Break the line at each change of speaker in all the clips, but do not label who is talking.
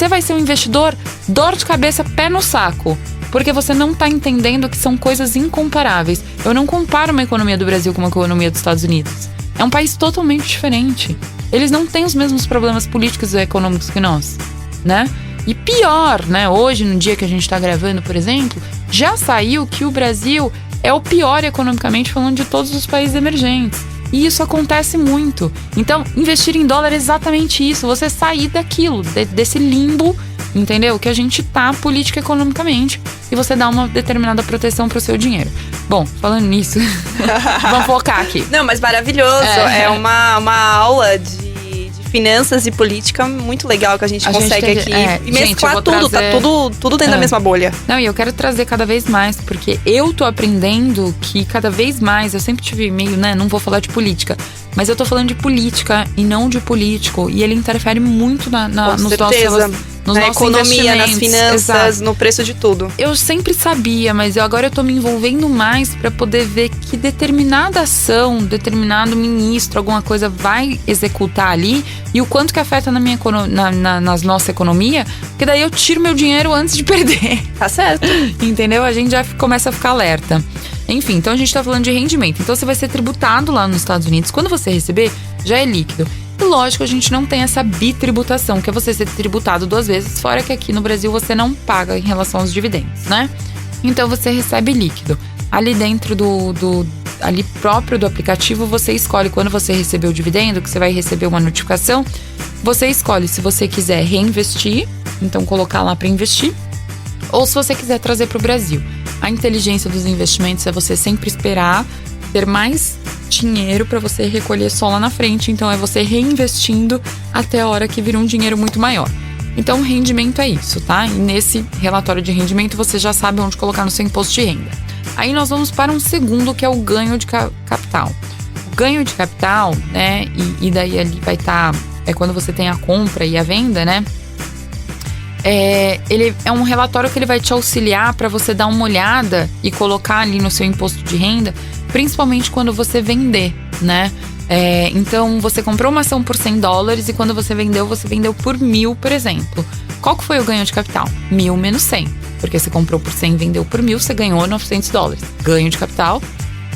você vai ser um investidor, dor de cabeça, pé no saco. Porque você não está entendendo que são coisas incomparáveis. Eu não comparo uma economia do Brasil com uma economia dos Estados Unidos. É um país totalmente diferente. Eles não têm os mesmos problemas políticos e econômicos que nós, né? E pior, né? Hoje, no dia que a gente está gravando, por exemplo, já saiu que o Brasil é o pior economicamente falando de todos os países emergentes. E isso acontece muito. Então, investir em dólar é exatamente isso. Você sair daquilo, desse limbo, entendeu? Que a gente tá política economicamente. E você dá uma determinada proteção pro seu dinheiro. Bom, falando nisso, vamos focar aqui.
Não, mas maravilhoso. É uma aula de finanças e política muito legal que a gente consegue aqui. E mesclar tudo, tá tudo dentro da mesma bolha.
Não, e eu quero trazer cada vez mais, porque eu tô aprendendo que cada vez mais, eu sempre tive meio, né, não vou falar de política, mas eu tô falando de política e não de político. E ele interfere muito nos
na
nossos
economia, nas finanças,
exato,
no preço de tudo.
Eu sempre sabia, mas agora eu tô me envolvendo mais pra poder ver que determinada ação, determinado ministro, alguma coisa vai executar ali e o quanto que afeta na minha na nossa economia, porque daí eu tiro meu dinheiro antes de perder.
Tá certo.
Entendeu? A gente já começa a ficar alerta. Enfim, então a gente tá falando de rendimento. Então você vai ser tributado lá nos Estados Unidos. Quando você receber, já é líquido. E lógico, a gente não tem essa bitributação, que é você ser tributado 2 vezes, fora que aqui no Brasil você não paga em relação aos dividendos, né? Então você recebe líquido. Ali dentro ali próprio do aplicativo, você escolhe quando você receber o dividendo, que você vai receber uma notificação, você escolhe se você quiser reinvestir, então colocar lá para investir, ou se você quiser trazer para o Brasil. A inteligência dos investimentos é você sempre esperar ter mais dinheiro para você recolher só lá na frente. Então é você reinvestindo até a hora que vira um dinheiro muito maior. Então rendimento é isso, tá? E nesse relatório de rendimento você já sabe onde colocar no seu imposto de renda. Aí nós vamos para um segundo, que é o ganho de capital. O ganho de capital, né? E daí ali vai estar quando você tem a compra e a venda, né? Ele é um relatório que ele vai te auxiliar para você dar uma olhada e colocar ali no seu imposto de renda, principalmente quando você vender, né? Então você comprou uma ação por $100 e quando você vendeu por 1.000, por exemplo. Qual que foi o ganho de capital? 1.000 menos 100. Porque você comprou por 100 e vendeu por 1.000, você ganhou $900. Ganho de capital,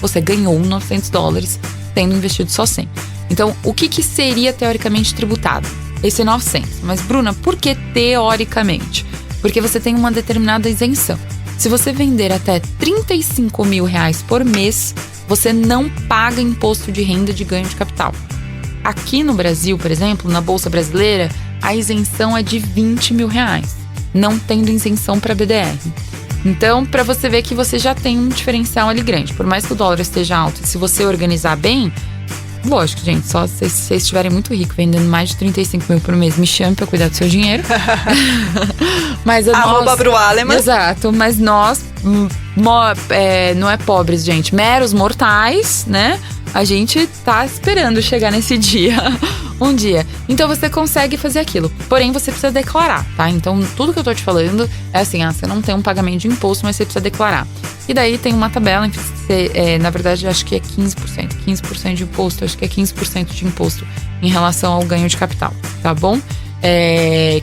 você ganhou $900 tendo investido só 100. Então, o que seria teoricamente tributado? Esse é 900. Mas, Bruna, por que teoricamente? Porque você tem uma determinada isenção. Se você vender até R$35.000 por mês, você não paga imposto de renda de ganho de capital. Aqui no Brasil, por exemplo, na Bolsa Brasileira, a isenção é de R$20.000, não tendo isenção para BDR. Então, para você ver que você já tem um diferencial ali grande. Por mais que o dólar esteja alto, e se você organizar bem, lógico, gente, só se vocês estiverem muito ricos, vendendo mais de 35 mil por mês, me chame pra cuidar do seu dinheiro. Mas
@BruAleman.
Exato, mas nós, não é pobres, gente, meros mortais, né? A gente tá esperando chegar nesse dia, um dia. Então você consegue fazer aquilo, porém você precisa declarar, tá? Então tudo que eu tô te falando é assim, você não tem um pagamento de imposto, mas você precisa declarar. E daí tem uma tabela em que você, na verdade, acho que é 15% de imposto, acho que é 15% de imposto em relação ao ganho de capital, tá bom?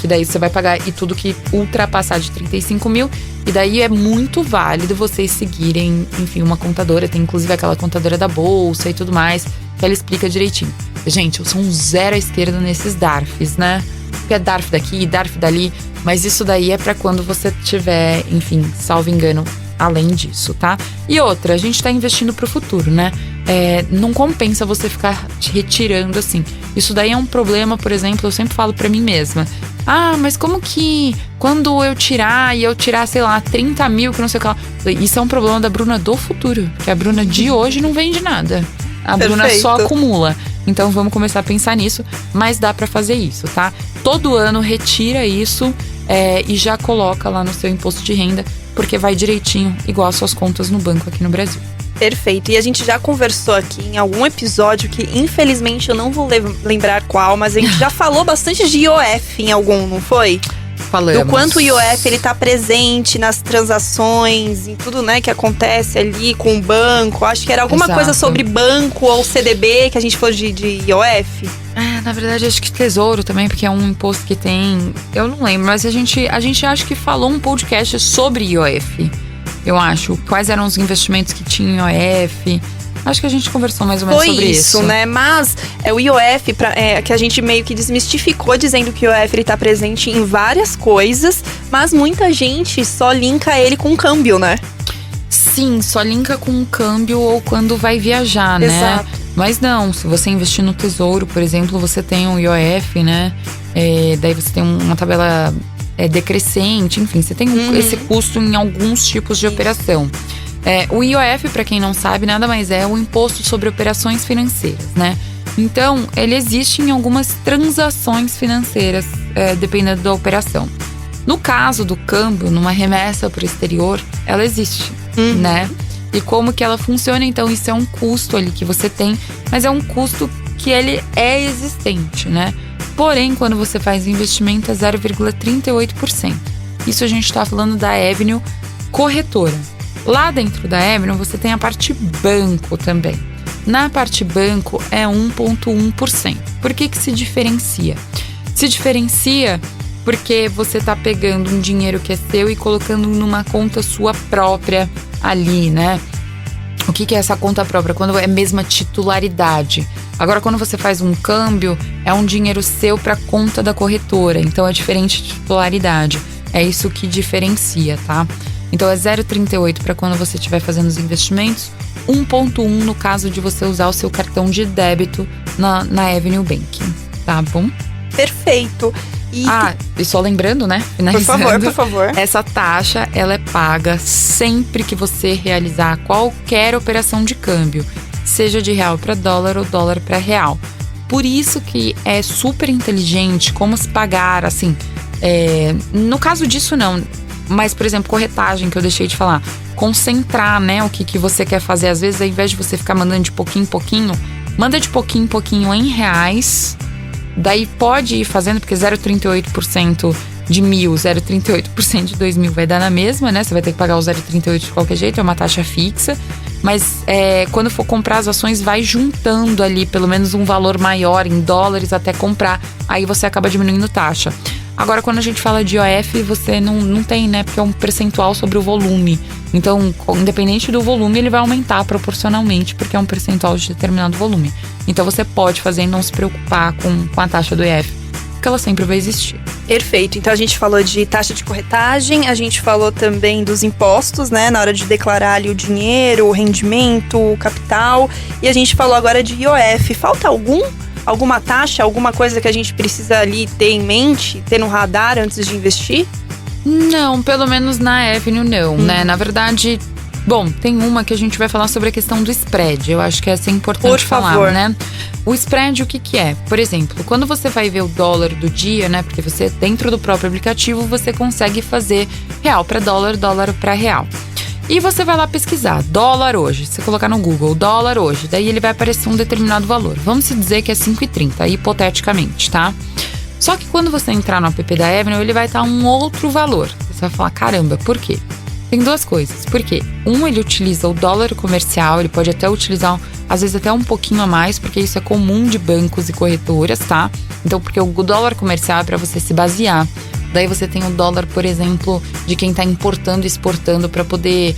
Que daí você vai pagar e tudo que ultrapassar de 35 mil. E daí é muito válido vocês seguirem, enfim, uma contadora. Tem inclusive aquela contadora da bolsa e tudo mais, que ela explica direitinho. Gente, eu sou um zero à esquerda nesses DARFs, né? Porque é DARF daqui, DARF dali. Mas isso daí é pra quando você tiver, enfim, salvo engano, além disso, tá? E outra, a gente tá investindo pro futuro, né? Não compensa você ficar retirando assim. Isso daí é um problema, por exemplo, eu sempre falo pra mim mesma. Mas como que quando eu tirar, sei lá, 30 mil, que não sei o que lá. Isso é um problema da Bruna do futuro, porque a Bruna de hoje não vende nada. A Bruna só acumula. Então vamos começar a pensar nisso, mas dá pra fazer isso, tá? Todo ano retira isso e já coloca lá no seu imposto de renda, porque vai direitinho, igual as suas contas no banco aqui no Brasil.
Perfeito. E a gente já conversou aqui em algum episódio que, infelizmente, eu não vou lembrar qual, mas a gente já falou bastante de IOF em algum, não foi?
Falamos.
Do quanto o IOF ele tá presente nas transações, em tudo, né, que acontece ali com o banco. Acho que era alguma coisa sobre banco ou CDB que a gente falou de IOF.
Na verdade, acho que Tesouro também, porque é um imposto que tem… Eu não lembro, mas a gente acho que falou um podcast sobre IOF. Eu acho. Quais eram os investimentos que tinham IOF… Acho que a gente conversou mais ou menos sobre isso.
Foi isso, né? Mas o IOF, que a gente meio que desmistificou, dizendo que o IOF ele tá presente em várias coisas, mas muita gente só linka ele com câmbio, né?
Sim, só linka com câmbio ou quando vai viajar, né?
Exato.
Mas não, se você investir no Tesouro, por exemplo, você tem um IOF, né? Daí você tem uma tabela decrescente, enfim, você tem esse custo em alguns tipos de operação. O IOF, para quem não sabe, nada mais é o Imposto sobre Operações Financeiras, né? Então, ele existe em algumas transações financeiras, dependendo da operação. No caso do câmbio, numa remessa para o exterior, ela existe, né? E como que ela funciona? Então, isso é um custo ali que você tem, mas é um custo que ele é existente, né? Porém, quando você faz investimento, é 0,38%. Isso a gente está falando da Avenue Corretora. Lá dentro da Avenue, você tem a parte banco também. Na parte banco, é 1,1%. Por que se diferencia? Se diferencia porque você está pegando um dinheiro que é seu e colocando numa conta sua própria ali, né? O que é essa conta própria? Quando é a mesma titularidade. Agora, quando você faz um câmbio, é um dinheiro seu para a conta da corretora. Então, é diferente de titularidade. É isso que diferencia, tá? Então, é 0,38 para quando você estiver fazendo os investimentos, 1,1 no caso de você usar o seu cartão de débito na Avenue Banking, tá bom?
Perfeito.
E só lembrando, né? Finalizando,
por favor.
Essa taxa, ela é paga sempre que você realizar qualquer operação de câmbio, seja de real para dólar ou dólar para real. Por isso que é super inteligente como se pagar, assim, no caso disso não, mas, por exemplo, corretagem, que eu deixei de falar, concentrar, né, o que você quer fazer. Às vezes, ao invés de você ficar mandando de pouquinho em pouquinho, manda de pouquinho em pouquinho em reais. Daí pode ir fazendo, porque 0,38% de 1.000, 0,38% de 2.000 vai dar na mesma, né? Você vai ter que pagar o 0,38 de qualquer jeito, é uma taxa fixa. Mas quando for comprar as ações, vai juntando ali pelo menos um valor maior em dólares até comprar. Aí você acaba diminuindo taxa. Agora, quando a gente fala de IOF, você não tem, né? Porque é um percentual sobre o volume. Então, independente do volume, ele vai aumentar proporcionalmente, porque é um percentual de determinado volume. Então, você pode fazer e não se preocupar com a taxa do IOF, porque ela sempre vai existir.
Perfeito. Então, a gente falou de taxa de corretagem, a gente falou também dos impostos, né? Na hora de declarar ali o dinheiro, o rendimento, o capital. E a gente falou agora de IOF. Falta alguma taxa, alguma coisa que a gente precisa ali ter em mente, ter no radar antes de investir?
Não, pelo menos na Avenue não, né? Na verdade, bom, tem uma que a gente vai falar sobre a questão do spread. Eu acho que essa é importante falar, né? O spread, o que é? Por exemplo, quando você vai ver o dólar do dia, né? Porque você, dentro do próprio aplicativo, você consegue fazer real para dólar, dólar para real. E você vai lá pesquisar, dólar hoje. Você colocar no Google, dólar hoje. Daí ele vai aparecer um determinado valor. Vamos dizer que é 5,30, hipoteticamente, tá? Só que quando você entrar no app da Avenue, ele vai estar um outro valor. Você vai falar, caramba, por quê? Tem duas coisas. Por quê? Ele utiliza o dólar comercial, ele pode até utilizar, às vezes até um pouquinho a mais, porque isso é comum de bancos e corretoras, tá? Então, porque o dólar comercial é para você se basear. Daí você tem o dólar, por exemplo, de quem está importando e exportando para poder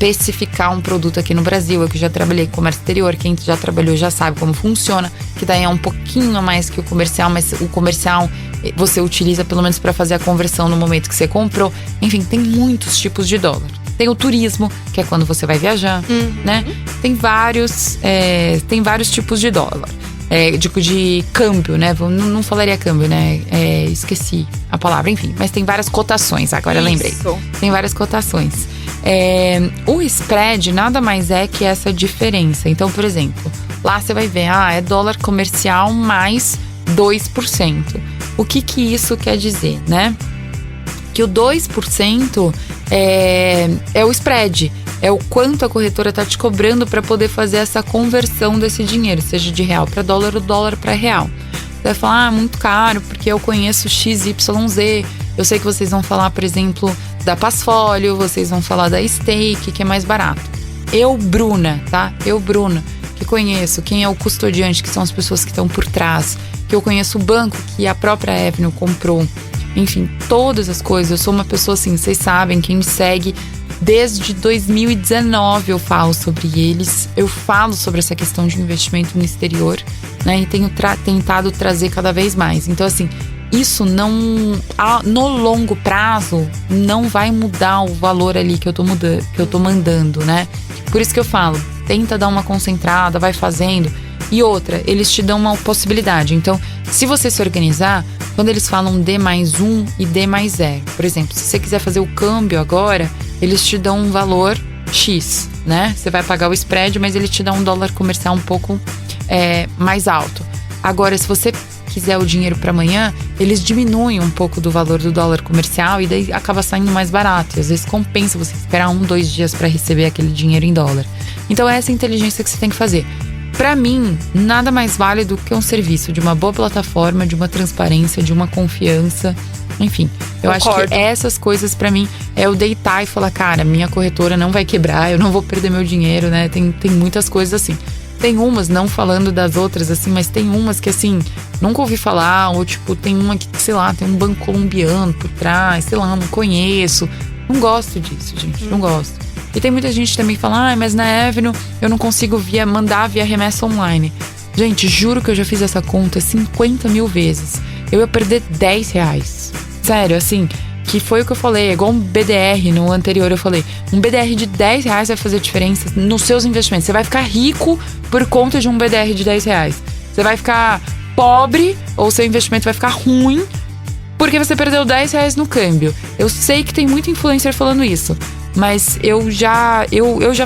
especificar um produto aqui no Brasil. Eu que já trabalhei com comércio exterior, quem já trabalhou já sabe como funciona, que daí é um pouquinho a mais que o comercial, mas o comercial você utiliza pelo menos para fazer a conversão no momento que você comprou. Enfim, tem muitos tipos de dólar. Tem o turismo, que é quando você vai viajar, né? Tem vários tipos de dólar. De câmbio, né? Não falaria câmbio, né? Esqueci a palavra, enfim. Mas tem várias cotações, agora eu lembrei. Tem várias cotações. O spread nada mais é que essa diferença. Então, por exemplo, lá você vai ver, é dólar comercial mais 2%. O que isso quer dizer, né? Que o 2% é o spread. É o quanto a corretora está te cobrando para poder fazer essa conversão desse dinheiro, seja de real para dólar ou dólar para real. Você vai falar, muito caro, porque eu conheço XYZ, Eu sei que vocês vão falar, por exemplo, da Passfolio, vocês vão falar da Stake, que é mais barato. Eu, Bruna, tá? Que conheço quem é o custodiante, que são as pessoas que estão por trás, que eu conheço o banco que a própria Avenue comprou. Enfim, todas as coisas. Eu sou uma pessoa assim, vocês sabem, quem me segue, desde 2019 eu falo sobre eles. Eu falo sobre essa questão de investimento no exterior, né? E tenho tentado trazer cada vez mais. Então, assim, isso não, no longo prazo, não vai mudar o valor ali que eu tô mandando, né? Por isso que eu falo, tenta dar uma concentrada, vai fazendo. E outra, eles te dão uma possibilidade. Então, se você se organizar, quando eles falam D+1 e D+0, por exemplo, se você quiser fazer o câmbio agora, eles te dão um valor X, né? Você vai pagar o spread, mas ele te dá um dólar comercial um pouco mais alto. Agora, se você quiser o dinheiro para amanhã, eles diminuem um pouco do valor do dólar comercial e daí acaba saindo mais barato. E às vezes compensa você esperar 1-2 dias para receber aquele dinheiro em dólar. Então é essa inteligência que você tem que fazer. Para mim, nada mais válido que um serviço de uma boa plataforma, de uma transparência, de uma confiança. Enfim, eu acho que essas coisas para mim é eu deitar e falar, cara, minha corretora não vai quebrar, eu não vou perder meu dinheiro, né? Tem muitas coisas assim. Tem umas, não falando das outras, assim, mas tem umas que, assim, nunca ouvi falar, ou tipo, tem uma que, sei lá, tem um banco colombiano por trás, sei lá, não conheço. Não gosto disso, gente, não gosto. E tem muita gente também que fala, mas na Avenue eu não consigo mandar via remessa online. Gente, juro que eu já fiz essa conta 50 mil vezes. Eu ia perder R$10. Sério, assim, que foi o que eu falei, é igual um BDR no anterior, eu falei, um BDR de R$10 vai fazer diferença nos seus investimentos. Você vai ficar rico por conta de um BDR de R$10. Você vai ficar pobre, ou seu investimento vai ficar ruim, porque você perdeu R$10 no câmbio. Eu sei que tem muito influencer falando isso, mas eu já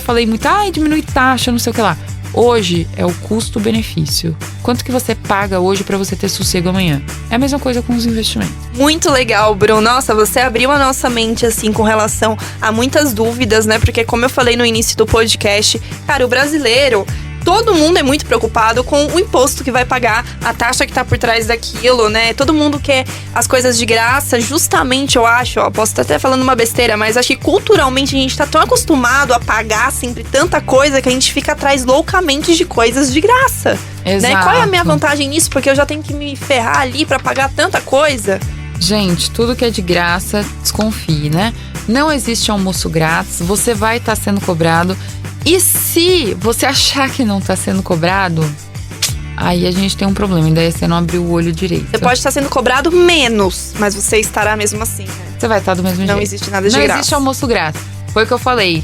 falei muito, diminui taxa, não sei o que lá. Hoje é o custo-benefício. Quanto que você paga hoje para você ter sossego amanhã? É a mesma coisa com os investimentos.
Muito legal, Bruno. Nossa, você abriu a nossa mente, assim, com relação a muitas dúvidas, né? Porque como eu falei no início do podcast, cara, o brasileiro, todo mundo é muito preocupado com o imposto que vai pagar, a taxa que tá por trás daquilo, né? Todo mundo quer as coisas de graça, justamente, eu acho, posso estar até falando uma besteira, mas acho que culturalmente a gente tá tão acostumado a pagar sempre tanta coisa que a gente fica atrás loucamente de coisas de graça.
Exato.
Né? Qual é a minha vantagem nisso? Porque eu já tenho que me ferrar ali pra pagar tanta coisa.
Gente, tudo que é de graça, desconfie, né? Não existe almoço grátis, você vai estar sendo cobrado. E se você achar que não está sendo cobrado, aí a gente tem um problema, daí você não abriu o olho direito.
Você pode estar sendo cobrado menos, mas você estará mesmo assim, né?
Você vai estar do mesmo jeito.
Não existe nada de graça.
Não existe almoço grátis. Foi o que eu falei.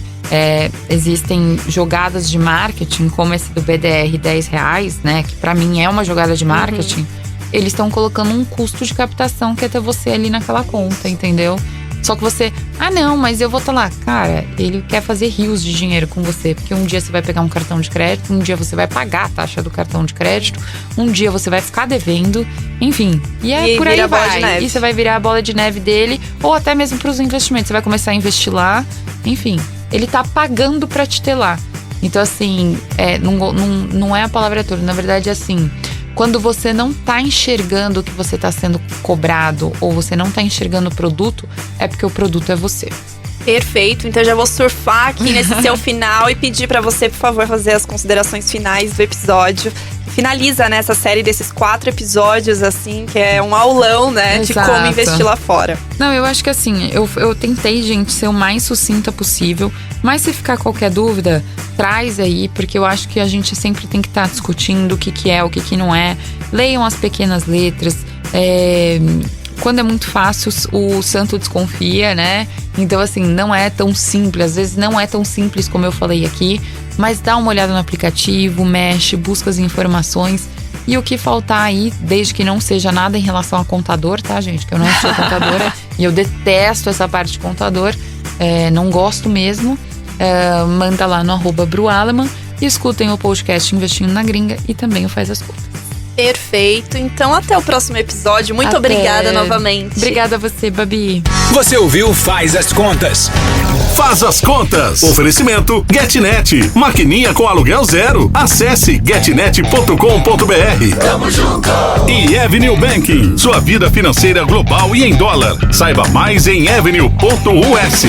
Existem jogadas de marketing, como esse do BDR R$10, né? Que pra mim é uma jogada de marketing. Eles estão colocando um custo de captação que é ter você ali naquela conta, entendeu? Só que você, não, mas eu vou estar lá. Cara, ele quer fazer rios de dinheiro com você. Porque um dia você vai pegar um cartão de crédito, um dia você vai pagar a taxa do cartão de crédito, um dia você vai ficar devendo, enfim. E por aí vai. E você vai virar a bola de neve dele, ou até mesmo para os investimentos. Você vai começar a investir lá, enfim. Ele tá pagando pra te ter lá. Então, assim, não é a palavra toda. Na verdade, é assim, quando você não tá enxergando o que você tá sendo cobrado, ou você não tá enxergando o produto, é porque o produto é você.
Perfeito, então eu já vou surfar aqui nesse seu final e pedir pra você, por favor, fazer as considerações finais do episódio. Finaliza, né, essa série desses 4 episódios, assim, que é um aulão, né, de como investir lá fora.
Não, eu acho que assim, eu tentei, gente, ser o mais sucinta possível, mas se ficar qualquer dúvida, traz aí, porque eu acho que a gente sempre tem que estar discutindo o que é, o que não é. Leiam as pequenas letras, quando é muito fácil, o santo desconfia, né? Então, assim, não é tão simples. Às vezes não é tão simples como eu falei aqui, mas dá uma olhada no aplicativo, mexe, busca as informações. E o que faltar aí, desde que não seja nada em relação a contador, tá, gente? Que eu não sou contadora e eu detesto essa parte de contador. Não gosto mesmo. Manda lá no @brualeman e escutem o podcast Investindo na Gringa e também o Faz as Contas.
Perfeito. Então, até o próximo episódio. Muito
Até.
obrigada novamente.
Obrigada a você, Babi.
Você ouviu Faz as Contas.
Faz as contas. Oferecimento GetNet. Maquininha com aluguel zero. Acesse getnet.com.br. Tamo junto. E Avenue Banking. Sua vida financeira global e em dólar. Saiba mais em avenue.us.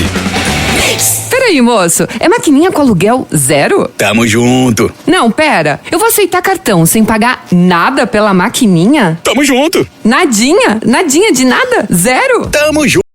Peraí, moço. É maquininha com aluguel zero?
Tamo junto.
Não, pera. Eu vou aceitar cartão sem pagar nada pela maquininha?
Tamo junto.
Nadinha? Nadinha de nada? Zero?
Tamo junto.